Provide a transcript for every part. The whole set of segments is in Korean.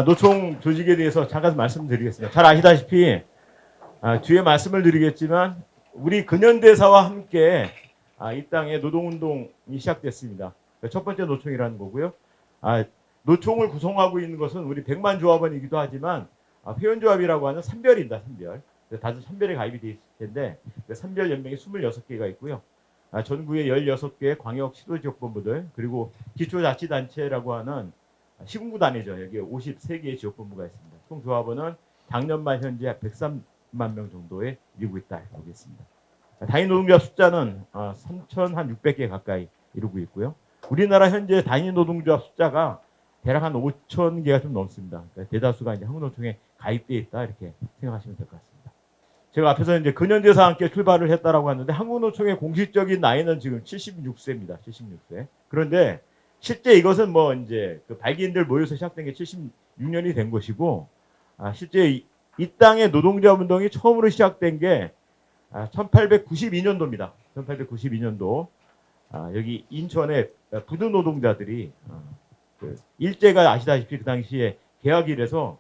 노총 조직에 대해서 잠깐 말씀드리겠습니다. 잘 아시다시피 뒤에 말씀을 드리겠지만 우리 근현대사와 함께 이 땅에 노동운동이 시작됐습니다. 첫 번째 노총이라는 거고요. 노총을 구성하고 있는 것은 우리 100만 조합원이기도 하지만 회원조합이라고 하는 산별입니다. 산별. 다들 산별에 가입이 되어 있을 텐데 산별 연맹이 26개가 있고요. 전국에 16개의 광역 시도지역본부들 그리고 기초자치단체라고 하는 시군구 단위죠. 여기에 53개의 지역본부가 있습니다. 총 조합원은 작년 말 현재 103만 명 정도에 이르고 있다. 이렇게 있습니다. 단위 노동자 숫자는 3,600개 가까이 이루고 있고요. 우리나라 현재 단위 노동조합 숫자가 대략 한 5천 개가 좀 넘습니다. 그러니까 대다수가 이제 한국노총에 가입되어 있다 이렇게 생각하시면 될 것 같습니다. 제가 앞에서 이제 근현대사와 함께 출발을 했다라고 하는데 한국노총의 공식적인 나이는 지금 76세입니다. 76세. 그런데 실제 이것은 뭐 이제 그 발기인들 모여서 시작된 게 76년이 된 것이고 실제 이 땅의 노동자 운동이 처음으로 시작된 게 1892년도입니다. 1892년도 여기 인천의 부두 노동자들이 그 일제가 아시다시피 그 당시에 개혁일에서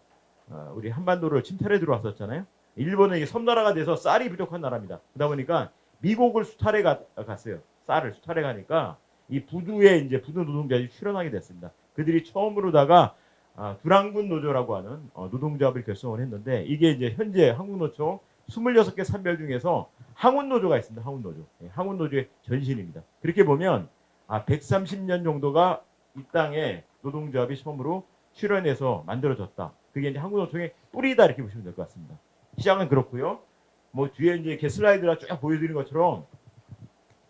우리 한반도를 침탈해 들어왔었잖아요. 일본은 섬나라가 돼서 쌀이 부족한 나라입니다. 그러다 보니까 미국을 수탈해 갔어요. 쌀을 수탈해 가니까 이 부두에 이제 부두 노동자들이 출연하게 됐습니다. 그들이 처음으로다가 두랑군 노조라고 하는 노동조합을 결성을 했는데 이게 이제 현재 한국노총 26개 산별 중에서 항운노조가 있습니다. 항운노조. 항운노조의 전신입니다. 그렇게 보면 130년 정도가 이 땅에 노동조합이 처음으로 출연해서 만들어졌다. 그게 이제 한국노총의 뿌리다 이렇게 보시면 될 것 같습니다. 시작은 그렇고요. 뭐 뒤에 이제 이렇게 슬라이드라 쭉 보여드린 것처럼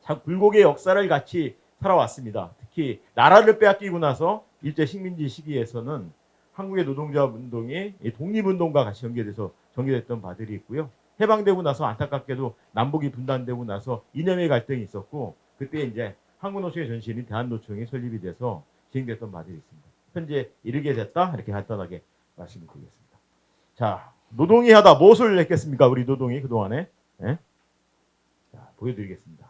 참 굴곡의 역사를 같이 살아왔습니다. 특히 나라를 빼앗기고 나서 일제 식민지 시기에서는 한국의 노동조합 운동이 독립운동과 같이 전개됐던 바들이 있고요. 해방되고 나서 안타깝게도 남북이 분단되고 나서 이념의 갈등이 있었고 그때 이제 한국노총의 전신인 대한노총이 설립이 돼서 진행됐던 바들이 있습니다. 현재 이르게 됐다 이렇게 간단하게 말씀을 드리겠습니다. 자, 노동이 하다 무엇을 했겠습니까? 우리 노동이 그동안에. 예? 자, 보여드리겠습니다.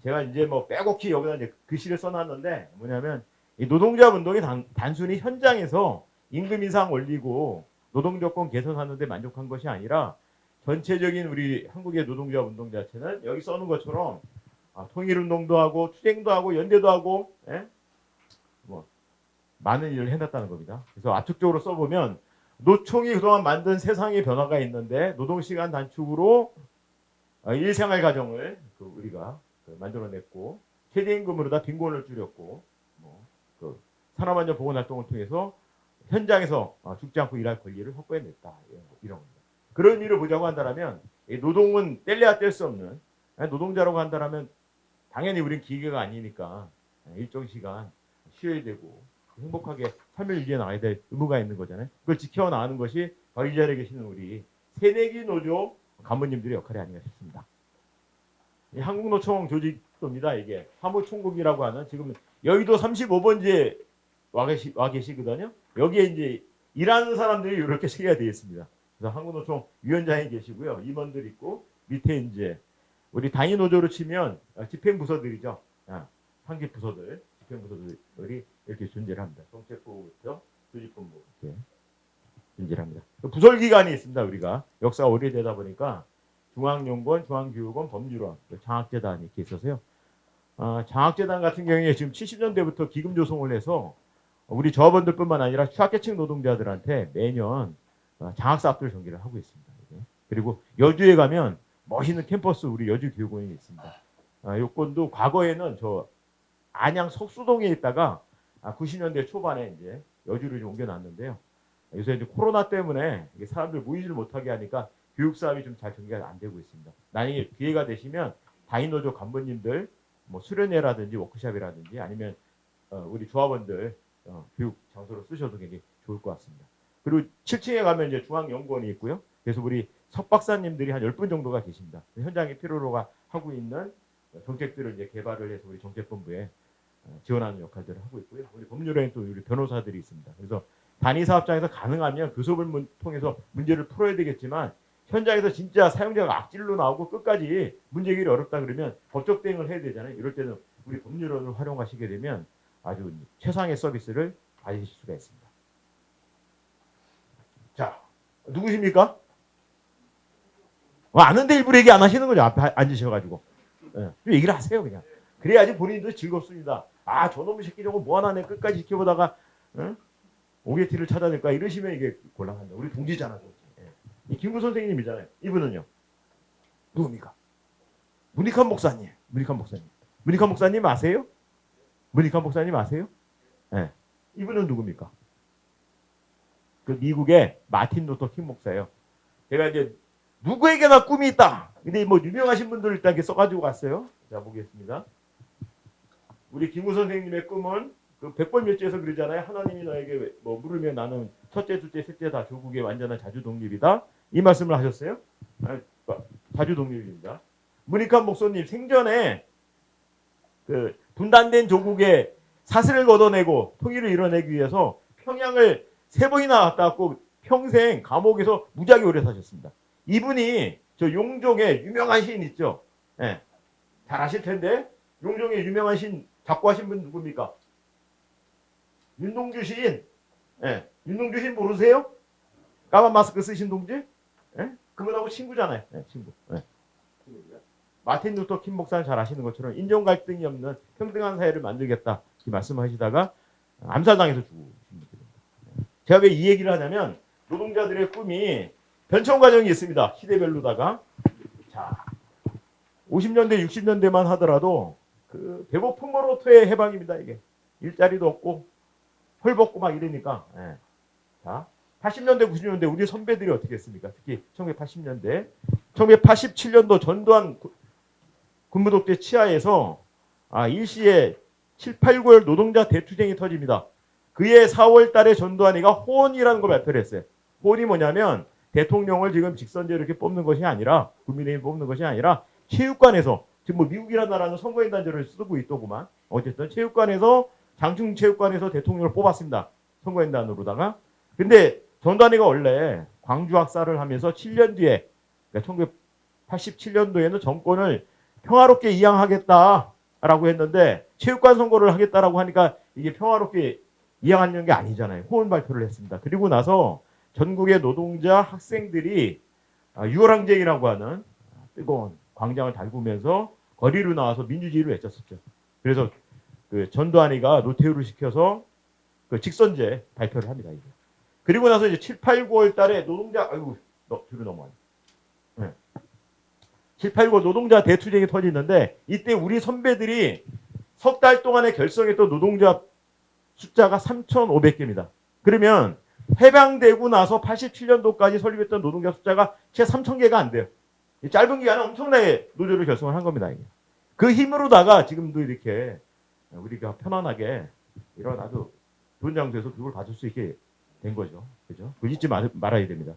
제가 이제 뭐 빼곡히 여기다 이제 글씨를 써놨는데 뭐냐면 이 노동자 운동이 단순히 현장에서 임금 인상 올리고 노동 조건 개선하는 데 만족한 것이 아니라 전체적인 우리 한국의 노동자 운동 자체는 여기 써놓은 것처럼 통일운동도 하고 투쟁도 하고 연대도 하고 뭐 많은 일을 해놨다는 겁니다. 그래서 압축적으로 써보면 노총이 그동안 만든 세상의 변화가 있는데 노동시간 단축으로 일생활 가정을 우리가 만들어냈고 최저임금으로다 빈곤을 줄였고 산업안전 보건활동을 통해서 현장에서 죽지 않고 일할 권리를 확보해냈다. 이런 겁니다. 그런 일을 보자고 한다면 노동은 뗄래야 뗄 수 없는 노동자라고 한다면 당연히 우리는 기계가 아니니까 일정 시간 쉬어야 되고 행복하게 삶을 유지해 나가야 될 의무가 있는 거잖아요. 그걸 지켜나가는 것이 바로 이 자리에 계시는 우리 새내기 노조 간부님들의 역할이 아닌가 싶습니다. 한국노총 조직도입니다. 이게 사무총국이라고 하는 지금 여의도 35번지에 와 계시거든요. 여기에 이제 일하는 사람들이 이렇게 체계가 되어 있습니다. 그래서 한국노총 위원장이 계시고요. 임원들 있고 밑에 이제 우리 단위 노조로 치면 집행부서들이죠. 상级부서들, 집행부서들이 이렇게 존재를 합니다. 정책부부터 조직본부 이렇게 존재를 합니다. 부설기관이 있습니다. 우리가 역사가 오래되다 보니까 중앙연구원, 중앙교육원, 법률원, 장학재단 이렇게 있어서요. 장학재단 같은 경우에 지금 70년대부터 기금 조성을 해서 우리 조합원들뿐만 아니라 취약계층 노동자들한테 매년 장학사업들 전개를 하고 있습니다. 그리고 여주에 가면 멋있는 캠퍼스 우리 여주교육원이 있습니다. 요건도 과거에는 저 안양 석수동에 있다가 90년대 초반에 이제 여주로 좀 옮겨놨는데요. 요새 이제 코로나 때문에 사람들 모이지를 못하게 하니까 교육 사업이 좀 잘 전개가 안 되고 있습니다. 나중에 기회가 되시면 단위노조 간부님들 뭐 수련회라든지 워크숍이라든지 아니면 우리 조합원들 교육 장소로 쓰셔도 굉장히 좋을 것 같습니다. 그리고 7층에 가면 이제 중앙연구원이 있고요. 그래서 우리 석박사님들이 한 10분 정도가 계십니다. 현장에 필요로 하고 있는 정책들을 이제 개발을 해서 우리 정책본부에 지원하는 역할들을 하고 있고요. 우리 법률에는 또 우리 변호사들이 있습니다. 그래서 단위 사업장에서 가능하면 교섭을 통해서 문제를 풀어야 되겠지만 현장에서 진짜 사용자가 악질로 나오고 끝까지 문제 해결이 어렵다 그러면 법적 대응을 해야 되잖아요. 이럴 때는 우리 법률원을 활용하시게 되면 아주 최상의 서비스를 받으실 수가 있습니다. 누구십니까? 아는데 일부러 얘기 안 하시는 거죠. 앞에 앉으셔가지고. 예. 좀 얘기를 하세요, 그냥. 그래야지 본인도 즐겁습니다. 아, 저놈의 새끼 저거 뭐 하나 내 끝까지 지켜보다가, 응? 오게티를 찾아낼까? 이러시면 이게 곤란합니다. 우리 동지잖아, 동지. 예. 이 김구 선생님이잖아요. 이분은요. 누굽니까? 문익환 목사님. 문익환 목사님. 문익환 목사님 아세요? 문익환 목사님 아세요? 예. 이분은 누굽니까? 그 미국의 마틴 루터 킹 목사예요. 제가 이제 누구에게나 꿈이 있다. 근데 뭐 유명하신 분들 일단 이렇게 써가지고 갔어요. 자, 보겠습니다. 우리 김우 선생님의 꿈은 그 백번일지에서 그러잖아요. 하나님이 너에게 뭐 물으면 나는 첫째, 둘째, 셋째 다 조국의 완전한 자주 독립이다. 이 말씀을 하셨어요. 자주 독립입니다. 문익환 목사님 생전에 그 분단된 조국의 사슬을 걷어내고 통일을 이뤄내기 위해서 평양을 3번이나 왔다 갔고 평생 감옥에서 무지하게 오래 사셨습니다. 이분이 저 용종의 유명한 시인 있죠. 예. 잘 아실 텐데 용종의 유명한 시인 작곡하신 분 누굽니까? 윤동주 시인. 예. 윤동주 시인 모르세요? 까만 마스크 쓰신 동지? 예? 그분하고 친구잖아요. 예, 친구. 예. 마틴 루터 킹 목사는 잘 아시는 것처럼 인종 갈등이 없는 평등한 사회를 만들겠다 이 말씀하시다가 암살당해서 죽으신 분입니다. 제가 왜 이 얘기를 하냐면 노동자들의 꿈이 변천 과정이 있습니다. 시대별로다가 자 50년대 60년대만 하더라도 그 배고픔 으로부터의 해방입니다. 이게 일자리도 없고 헐벗고 막 이러니까 예. 자 80년대 90년대 우리 선배들이 어떻게 했습니까? 특히 1980년대 1987년도 전두환 군부독재 치하에서 일시에 7, 8, 9월 노동자 대투쟁이 터집니다. 그해 4월 달에 전두환이가 호언이라는 걸 발표를 했어요. 호언이 뭐냐면 대통령을 지금 직선제로 이렇게 뽑는 것이 아니라 국민의힘 뽑는 것이 아니라 체육관에서 지금 뭐 미국이라는 나라는 선거인단제를 쓰고 있더구만. 어쨌든 체육관에서 장충체육관에서 대통령을 뽑았습니다. 선거인단으로다가. 근데 전두환이가 원래 광주 학살을 하면서 7년 뒤에 그러니까 1987년도에는 정권을 평화롭게 이양하겠다라고 했는데 체육관 선거를 하겠다라고 하니까 이게 평화롭게 이양하는 게 아니잖아요. 호언 발표를 했습니다. 그리고 나서 전국의 노동자 학생들이 유월항쟁이라고 하는 뜨거운 광장을 달구면서 거리로 나와서 민주주의를 외쳤었죠. 그래서 그 전두환이가 노태우를 시켜서 그 직선제 발표를 합니다. 이게. 그리고 나서 이제 7, 8, 9월 달에 노동자 뒤로 넘어와요. 네. 7, 8, 9 노동자 대투쟁이 터지는데 이때 우리 선배들이 석 달 동안에 결성했던 노동자 숫자가 3,500개입니다. 그러면 해방되고 나서 87년도까지 설립했던 노동자 숫자가 채 3,000개가 안 돼요. 짧은 기간에 엄청나게 노조를 결성을 한 겁니다. 그 힘으로다가 지금도 이렇게 우리가 편안하게 일어나도 돈장돼서 그걸 받을 수 있게 된 거죠. 그죠? 잊지 말아야 됩니다.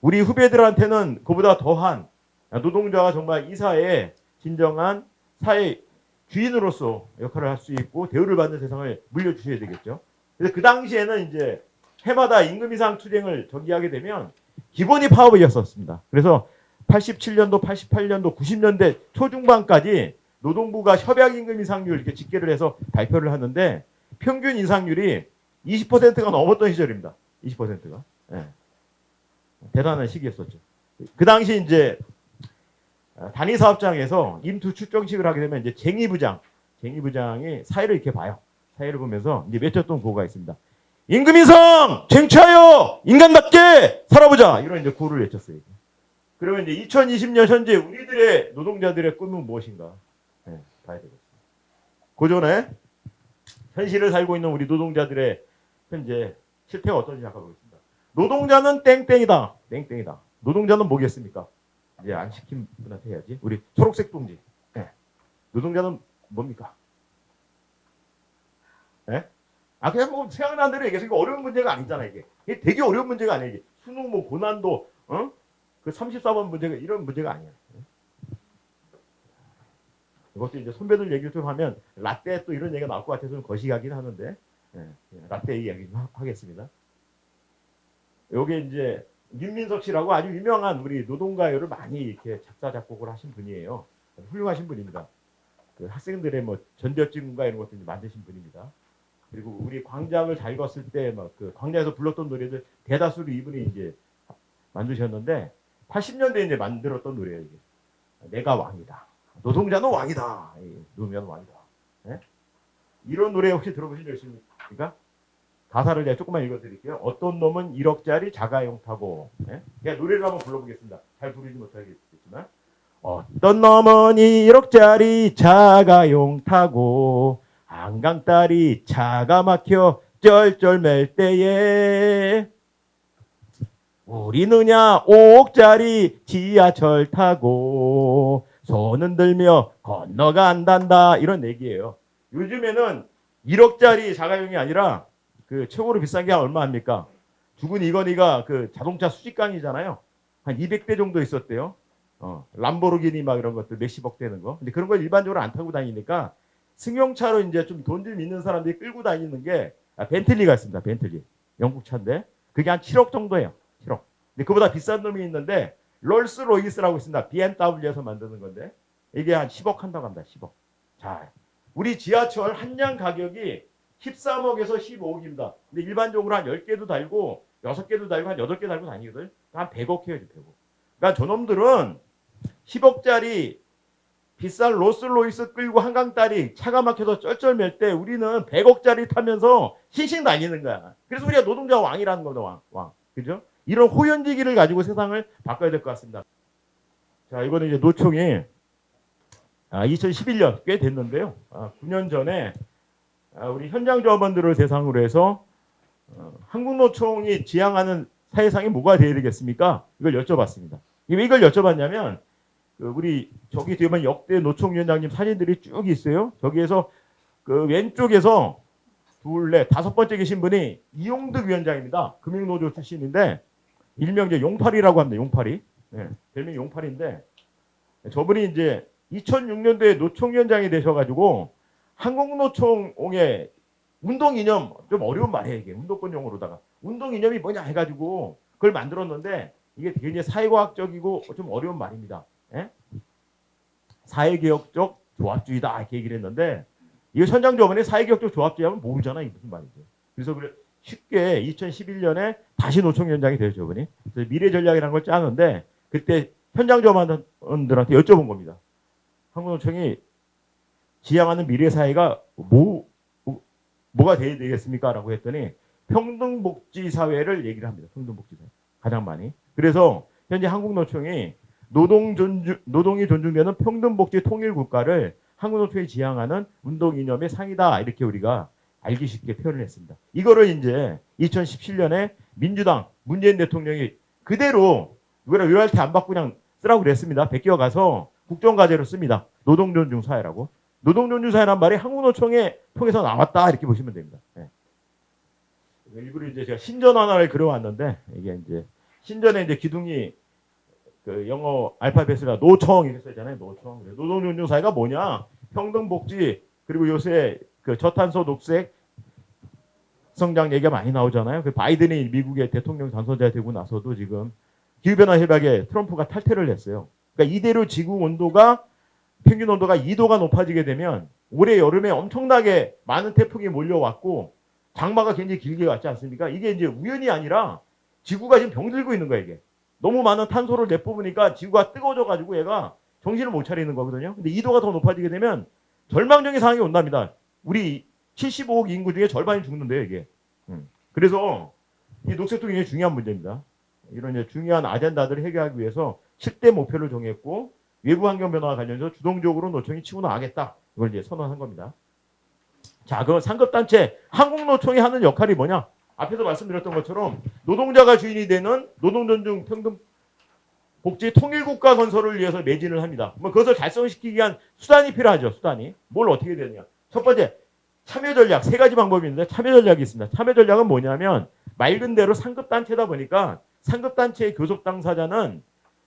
우리 후배들한테는 그보다 더한 노동자가 정말 이 사회에 진정한 사회 주인으로서 역할을 할 수 있고 대우를 받는 세상을 물려주셔야 되겠죠. 그래서 그 당시에는 이제 해마다 임금 인상 투쟁을 전개하게 되면 기본이 파업이었었습니다. 그래서 87년도, 88년도, 90년대 초중반까지 노동부가 협약 임금 인상률 이렇게 집계를 해서 발표를 하는데 평균 인상률이 20%가 넘었던 시절입니다. 20%가. 예. 대단한 시기였었죠. 그 당시 이제 단위 사업장에서 임투 출정식을 하게 되면 이제 쟁의부장이 사회를 이렇게 봐요. 사회를 보면서 이제 맺혔던 구호가 있습니다. 임금 인상 쟁취하여 인간답게 살아보자 이런 이제 구호를 외쳤어요. 그러면 이제 2020년 현재 우리들의 노동자들의 꿈은 무엇인가? 네, 봐야 되겠습니다. 그 전에 현실을 살고 있는 우리 노동자들의 현재 실태가 어떤지 잠깐 보겠습니다. 노동자는 땡땡이다. 땡땡이다. 노동자는 뭐겠습니까? 이제 안 시킨 분한테 해야지. 우리 초록색 동지. 네. 노동자는 뭡니까? 네? 그냥 뭐 생각나는 대로 얘기해서 이거 어려운 문제가 아니잖아 이게. 이게 되게 어려운 문제가 아니야 이게. 수능 뭐 고난도 그 34번 문제가 이런 문제가 아니야. 이것도 이제 선배들 얘기를 좀 하면 라떼 또 이런 얘기가 나올 것 같아서 좀 거시기하긴 하는데 라떼 이야기 좀 하겠습니다. 요게 이제 윤민석 씨라고 아주 유명한 우리 노동가요를 많이 이렇게 작사 작곡을 하신 분이에요. 훌륭하신 분입니다. 그 학생들의 뭐 전대협진군가 이런 것들 만드신 분입니다. 그리고 우리 광장을 잘 걷을 때 막 그 광장에서 불렀던 노래들 대다수로 이분이 이제 만드셨는데 80년대에 이제 만들었던 노래예요. 이게. 내가 왕이다. 노동자는 왕이다. 노동자는 왕이다. 네? 이런 노래 혹시 들어보신 적 있습니까? 가사를 제가 조금만 읽어드릴게요. 어떤 놈은 1억짜리 자가용 타고. 네? 그냥 노래를 한번 불러보겠습니다. 잘 부르지 못하겠지만. 어떤 놈은 1억짜리 자가용 타고 한강다리 차가 막혀 쩔쩔맬 때에 우리느냐 5억짜리 지하철 타고 손 흔들며 건너간단다. 이런 얘기예요. 요즘에는 1억짜리 자가용이 아니라 그 최고로 비싼 게 얼마 합니까? 죽은 이건희가 그 자동차 수집강이잖아요. 한 200대 정도 있었대요. 람보르기니 막 이런 것들 몇십억 되는 거. 근데 그런 걸 일반적으로 안 타고 다니니까 승용차로 이제 좀 돈 좀 있는 사람들이 끌고 다니는 게 벤틀리가 있습니다. 벤틀리. 영국 차인데 그게 한 7억 정도예요. 7억. 근데 그보다 비싼 놈이 있는데 롤스로이스라고 있습니다. BMW에서 만드는 건데 이게 한 10억 한다고 합니다. 10억. 자, 우리 지하철 한량 가격이 13억에서 15억입니다. 근데 일반적으로 한 10개도 달고 6개도 달고 한 8개 달고 다니거든. 한 100억 해야지 100억. 그러니까 저놈들은 10억짜리 비싼 롤스로이스 끌고 한강다리 차가 막혀서 쩔쩔맬 때 우리는 100억짜리 타면서 싱싱 다니는 거야. 그래서 우리가 노동자 왕이라는 거다. 왕. 그죠? 이런 호연지기를 가지고 세상을 바꿔야 될 것 같습니다. 자, 이거는 이제 노총이 2011년 꽤 됐는데요. 9년 전에 우리 현장 조합원들을 대상으로 해서 한국노총이 지향하는 사회상이 뭐가 되어야 되겠습니까? 이걸 여쭤봤습니다. 왜 이걸 여쭤봤냐면 우리 저기 뒤에 보면 역대 노총위원장님 사진들이 쭉 있어요. 저기에서 그 왼쪽에서 둘, 넷, 다섯 번째 계신 분이 이용득 위원장입니다. 금융노조 출신인데 일명 이제 용팔이라고 합니다. 용팔이. 네, 별명이 용팔인데 저분이 이제 2006년도에 노총위원장이 되셔가지고 한국노총의 운동 이념, 좀 어려운 말이에요 이게 운동권 용어로다가 운동 이념이 뭐냐 해가지고 그걸 만들었는데 이게 굉장히 사회과학적이고 좀 어려운 말입니다. 예? 사회개혁적 조합주의다 이렇게 얘기를 했는데 이거 현장 조합원이 사회개혁적 조합주의 하면 모르잖아 이게 무슨 말이지. 그래서 그래 쉽게 2011년에 다시 노총위원장이 돼요 저분이. 그래서 미래전략이라는 걸 짜는데 그때 현장 조합원들한테 여쭤본 겁니다. 한국노총이 지향하는 미래사회가 뭐가 돼야 되겠습니까? 라고 했더니 평등복지사회를 얘기를 합니다. 평등복지사회. 가장 많이. 그래서 현재 한국노총이 노동이 존중되는 평등복지 통일국가를 한국노총이 지향하는 운동 이념의 상이다. 이렇게 우리가 알기 쉽게 표현을 했습니다. 이거를 이제 2017년에 민주당 문재인 대통령이 그대로 이거를 로열티 안 받고 그냥 쓰라고 그랬습니다. 베껴 가서 국정과제로 씁니다. 노동존중사회라고. 노동존중사회란 말이 한국노총에 통해서 나왔다. 이렇게 보시면 됩니다. 네. 일부러 이제 제가 신전 하나를 그려왔는데 이게 이제 신전에 이제 기둥이 그 영어 알파벳이라 노총 이렇게 써있잖아요. 노총. 노동존중사회가 뭐냐? 평등복지 그리고 요새 그 저탄소 녹색 성장 얘기가 많이 나오잖아요. 그 바이든이 미국의 대통령 당선자 되고 나서도 지금 기후변화 협약에 트럼프가 탈퇴를 했어요. 그러니까 이대로 지구 온도가 평균 온도가 2도가 높아지게 되면 올해 여름에 엄청나게 많은 태풍이 몰려왔고 장마가 굉장히 길게 왔지 않습니까? 이게 이제 우연이 아니라 지구가 지금 병들고 있는 거예요, 이게. 너무 많은 탄소를 내뿜으니까 지구가 뜨거워져 가지고 얘가 정신을 못 차리는 거거든요. 근데 2도가 더 높아지게 되면 절망적인 상황이 온답니다. 우리 75억 인구 중에 절반이 죽는데요, 이게. 그래서 이 녹색도 굉장히 중요한 문제입니다. 이런 이제 중요한 아젠다들을 해결하기 위해서 7대 목표를 정했고 외부 환경 변화와 관련해서 주동적으로 노총이 치고 나가겠다. 이걸 이제 선언한 겁니다. 자, 그 상급단체 한국노총이 하는 역할이 뭐냐? 앞에서 말씀드렸던 것처럼 노동자가 주인이 되는 노동존중 평등복지 통일국가 건설을 위해서 매진을 합니다. 뭐 그것을 달성시키기 위한 수단이 필요하죠. 수단이. 뭘 어떻게 되느냐. 첫 번째, 참여 전략. 세 가지 방법이 있는데 참여 전략이 있습니다. 참여 전략은 뭐냐면 말 그대로 상급단체다 보니까 상급단체의 교섭 당사자는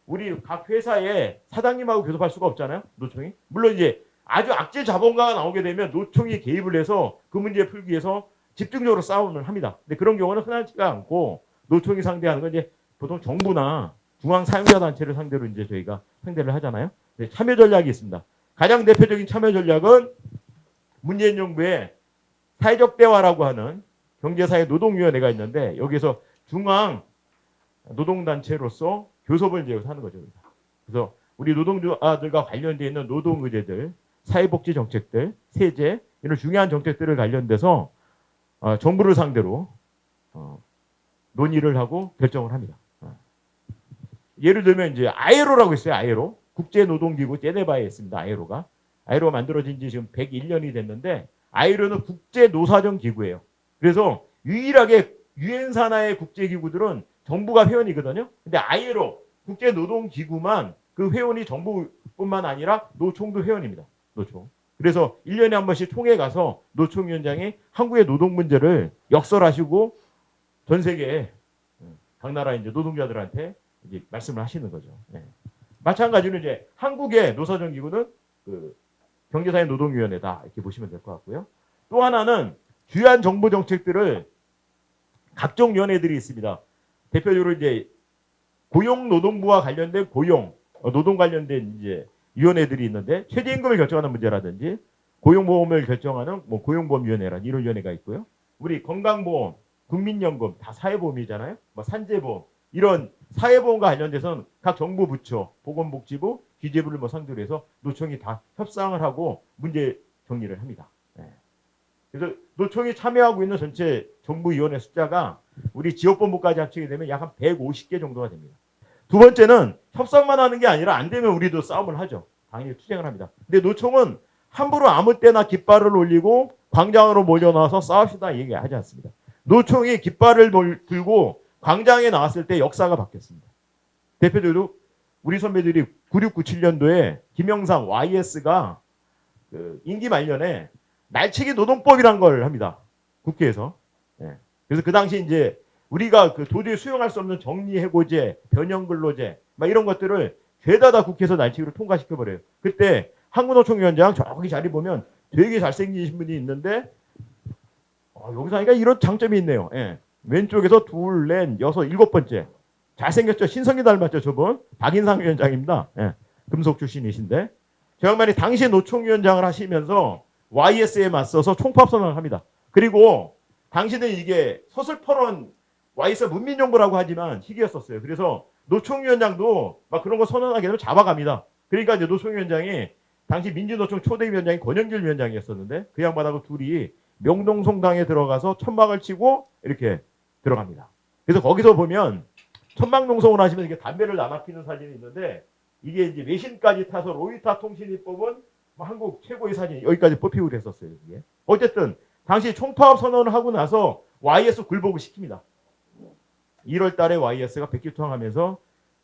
우리 각 회사의 사장님하고 교섭할 수가 없잖아요. 노총이. 물론 이제 아주 악질 자본가가 나오게 되면 노총이 개입을 해서 그 문제 풀기 위해서 집중적으로 싸움을 합니다. 근데 그런 경우는 흔하지가 않고 노총이 상대하는 건 이제 보통 정부나 중앙 사용자 단체를 상대로 이제 저희가 상대를 하잖아요. 참여 전략이 있습니다. 가장 대표적인 참여 전략은 문재인 정부의 사회적 대화라고 하는 경제사회 노동위원회가 있는데 여기서 중앙 노동단체로서 교섭을 이제 하는 거죠. 그래서 우리 노동자들과 관련되어 있는 노동의제들, 사회복지 정책들, 세제 이런 중요한 정책들을 관련돼서 정부를 상대로 논의를 하고 결정을 합니다. 예를 들면 이제 아이로라고 있어요. 아이로 국제노동기구 제네바에 있습니다. 아이로가 만들어진 지 지금 101년이 됐는데 아이로는 국제노사정 기구예요. 그래서 유일하게 유엔 산하의 국제기구들은 정부가 회원이거든요. 근데 아이로 국제노동기구만 그 회원이 정부뿐만 아니라 노총도 회원입니다. 노총. 그래서 1년에 한 번씩 총회 가서 노총위원장이 한국의 노동 문제를 역설하시고 전 세계 각 나라 이제 노동자들한테 이제 말씀을 하시는 거죠. 네. 마찬가지로 이제 한국의 노사정 기구는 그 경제사회 노동위원회다 이렇게 보시면 될 것 같고요. 또 하나는 주요한 정부 정책들을 각종 위원회들이 있습니다. 대표적으로 이제 고용노동부와 관련된 노동 관련된 이제 위원회들이 있는데 최저임금을 결정하는 문제라든지 고용보험을 결정하는 뭐 고용보험위원회라는 이런 위원회가 있고요. 우리 건강보험, 국민연금 다 사회보험이잖아요. 뭐 산재보험 이런 사회보험과 관련돼서는 각 정부 부처, 보건복지부, 기재부를 뭐 상대로 해서 노총이 다 협상을 하고 문제 정리를 합니다. 네. 그래서 노총이 참여하고 있는 전체 정부위원회 숫자가 우리 지역본부까지 합치게 되면 약 한 150개 정도가 됩니다. 두 번째는 협상만 하는 게 아니라 안 되면 우리도 싸움을 하죠. 당연히 투쟁을 합니다. 근데 노총은 함부로 아무 때나 깃발을 올리고 광장으로 몰려나와서 싸웁시다 얘기하지 않습니다. 노총이 깃발을 들고 광장에 나왔을 때 역사가 바뀌었습니다. 대표적으로 우리 선배들이 9697년도에 김영삼 YS가 그 임기 말년에 날치기 노동법이란 걸 합니다. 국회에서. 네. 그래서 그 당시 이제 우리가 그 도저히 수용할 수 없는 정리해고제, 변형근로제 막 이런 것들을 죄다 다 국회에서 날치기로 통과시켜 버려요. 그때 한국노총위원장 저기 자리 보면 되게 잘생기신 분이 있는데 여기서 하니까 이런 장점이 있네요. 예. 왼쪽에서 둘, 넷, 여섯, 일곱 번째. 잘생겼죠? 신성기 닮았죠? 저분. 박인상 위원장입니다. 예. 금속 출신이신데. 저 양반이 당시 노총위원장을 하시면서 YS에 맞서서 총파업선언을 합니다. 그리고 당시는 이게 서슬퍼런 YS 문민정부라고 하지만 희귀였었어요. 그래서 노총위원장도 막 그런 거 선언하게 되면 잡아갑니다. 그러니까 이제 노총위원장이 당시 민주노총 초대위원장이 권영길 위원장이었었는데 그 양반하고 둘이 명동성당에 들어가서 천막을 치고 이렇게 들어갑니다. 그래서 거기서 보면 천막농성을 하시면 이렇게 담배를 나눠 피는 사진이 있는데 이게 이제 외신까지 타서 로이터 통신이 뽑은 한국 최고의 사진 여기까지 뽑히고 그랬었어요. 이게. 어쨌든 당시 총파업 선언을 하고 나서 YS 굴복을 시킵니다. 1월 달에 YS가 백기투항하면서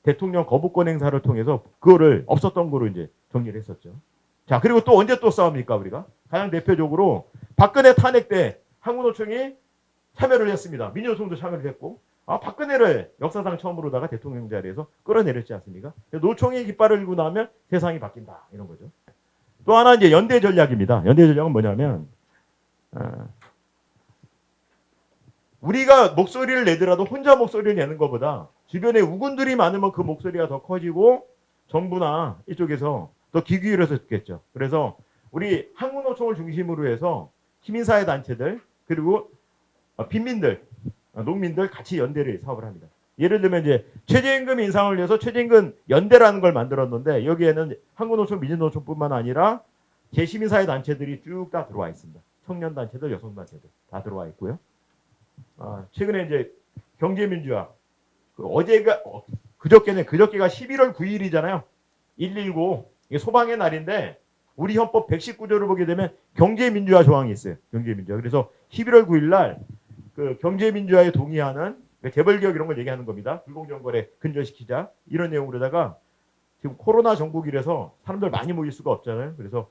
대통령 거부권 행사를 통해서 그거를 없었던 거로 이제 정리를 했었죠. 자, 그리고 또 언제 또 싸웁니까, 우리가? 가장 대표적으로 박근혜 탄핵 때 한국노총이 참여를 했습니다. 민주노총도 참여를 했고, 박근혜를 역사상 처음으로다가 대통령 자리에서 끌어내렸지 않습니까? 노총이 깃발을 들고 나면 세상이 바뀐다. 이런 거죠. 또 하나 이제 연대 전략입니다. 연대 전략은 뭐냐면, 우리가 목소리를 내더라도 혼자 목소리를 내는 것보다 주변에 우군들이 많으면 그 목소리가 더 커지고 정부나 이쪽에서 더 귀 기울여서 듣겠죠. 그래서 우리 한국노총을 중심으로 해서 시민사회 단체들 그리고 빈민들, 농민들 같이 연대를 사업을 합니다. 예를 들면 이제 최저임금 인상을 위해서 최저임금 연대라는 걸 만들었는데 여기에는 한국노총, 민주노총뿐만 아니라 제시민사회 단체들이 쭉 다 들어와 있습니다. 청년단체들, 여성단체들 다 들어와 있고요. 최근에 이제 경제민주화 그저께가 11월 9일이잖아요. 119 이게 소방의 날인데 우리 헌법 119조를 보게 되면 경제민주화 조항이 있어요. 경제민주화. 그래서 11월 9일 날 그 경제민주화에 동의하는 재벌개혁 이런 걸 얘기하는 겁니다. 불공정거래 근절시키자 이런 내용으로다가 지금 코로나 전국이라서 사람들 많이 모일 수가 없잖아요. 그래서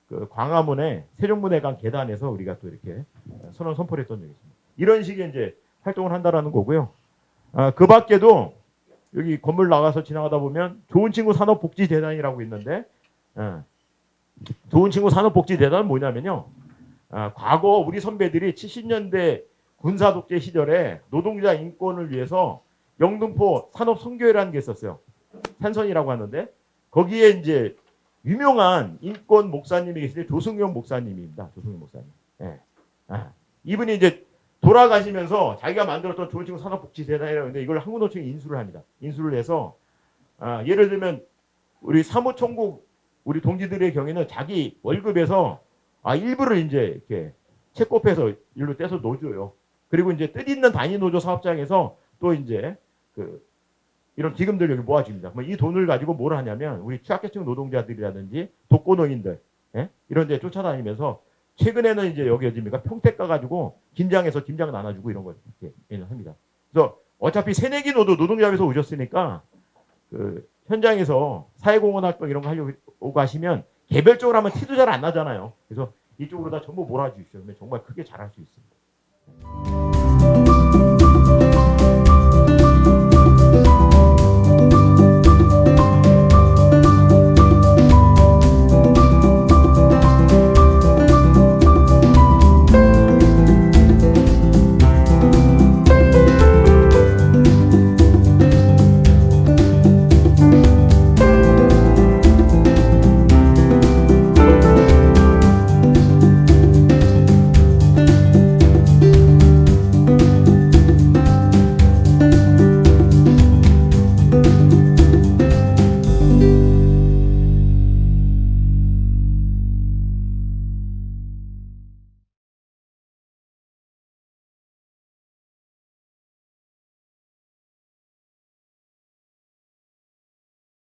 그 광화문에 세종문화관 계단에서 우리가 또 이렇게 선언 선포를 했던 적이 있습니다. 이런 식의 이제 활동을 한다라는 거고요. 그 밖에도 여기 건물 나가서 지나가다 보면 좋은 친구 산업복지재단이라고 있는데, 좋은 친구 산업복지재단은 뭐냐면요. 과거 우리 선배들이 70년대 군사독재 시절에 노동자 인권을 위해서 영등포 산업선교회라는 게 있었어요. 산선이라고 하는데, 거기에 이제 유명한 인권 목사님이 계신데 조승용 목사님입니다. 조승용 목사님. 예. 이분이 이제 돌아가시면서 자기가 만들었던 조은층 산업복지재단이라고 하는데 이걸 한국노총이 인수를 합니다. 인수를 해서 예를 들면 우리 사무총국 우리 동지들의 경우에는 자기 월급에서 일부를 이제 이렇게 채권해서 일로 떼서 넣어줘요. 그리고 이제 뜻있는 단위 노조 사업장에서 또 이제 이런 기금들 여기 모아줍니다. 이 돈을 가지고 뭘 하냐면 우리 취약계층 노동자들이라든지 독거노인들 이런 데 쫓아다니면서 최근에는 이제 여기 어디입니까? 평택 가가지고 김장에서 김장 나눠주고 이런 거 이렇게 합니다. 그래서 어차피 새내기 노동자에서 오셨으니까 현장에서 사회공헌 활동 이런 거 하려고 하시면 개별적으로 하면 티도 잘 안 나잖아요. 그래서 이쪽으로 다 전부 몰아주십시오. 그러면 정말 크게 잘할 수 있습니다.